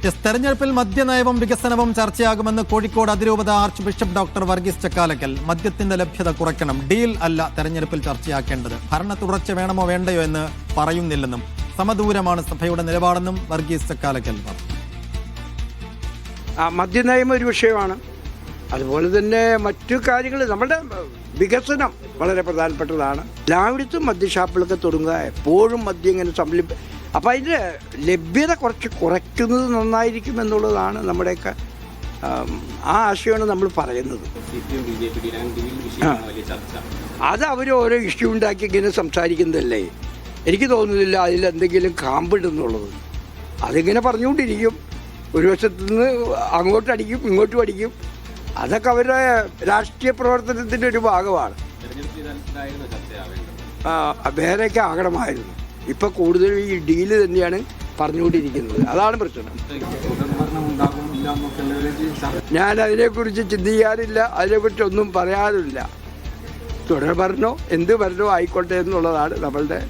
തെരഞ്ഞെടുപ്പിൽ മദ്യനയവും വികസനവും ചർച്ചയാകുമെന്ന് കോഴിക്കോട് അതിരൂപത archbishop doctor Varghese Chakkalakkal. മദ്യത്തിന്റെ ലഭ്യത കുറയ്ക്കണം, ഡീൽ അല്ല തെരഞ്ഞെടുപ്പിൽ ചർച്ചയാക്കേണ്ടത്. ഭരണ തുടർച്ച വേണമോ വേണ്ടയോ എന്ന് പറയുന്നില്ലെന്നും സമദൂരമാണ് സഭയുടെ നിലപാടെന്നും വർഗീസ് ചക്കാലക്കൽ പറഞ്ഞു. മദ്യനയം ഒരു വിഷയമാണ്. അതുപോലെ തന്നെ മറ്റു കാര്യങ്ങൾ, നമ്മുടെ വികസനം വളരെ പ്രധാനപ്പെട്ടതാണ്. എല്ലായിടത്തും മദ്യഷാപ്പുകളൊക്കെ തുടങ്ങുക, എപ്പോഴും മദ്യം ഇങ്ങനെ അപ്പോൾ അതിൻ്റെ ലഭ്യത കുറയ്ക്കുന്നത് നന്നായിരിക്കും എന്നുള്ളതാണ് നമ്മുടെയൊക്കെ ആ ആശയമാണ് നമ്മൾ പറയുന്നത്. അത് അവർ ഓരോ ഇഷ്യൂ ഉണ്ടാക്കി ഇങ്ങനെ സംസാരിക്കുന്നതല്ലേ. എനിക്ക് തോന്നുന്നില്ല അതിലെന്തെങ്കിലും കാമ്പുണ്ടെന്നുള്ളത്. അതിങ്ങനെ പറഞ്ഞുകൊണ്ടിരിക്കും, ഒരു വശത്തു നിന്ന് അങ്ങോട്ടടിക്കും ഇങ്ങോട്ടും അടിക്കും. അതൊക്കെ അവരുടെ രാഷ്ട്രീയ പ്രവർത്തനത്തിൻ്റെ ഒരു ഭാഗമാണ്. വേറെയൊക്കെ ആകണമായിരുന്നു. ഇപ്പം കൂടുതൽ ഈ ഡീല് തന്നെയാണ് പറഞ്ഞുകൊണ്ടിരിക്കുന്നത്. അതാണ് പ്രശ്നം. ഞാൻ അതിനെക്കുറിച്ച് ചിന്തിക്കാറില്ല, അതിനെക്കുറിച്ചൊന്നും പറയാറില്ല. തുടർ ഭരണോ എന്ത് ഭരണോ ആയിക്കോട്ടെ എന്നുള്ളതാണ് നമ്മളുടെ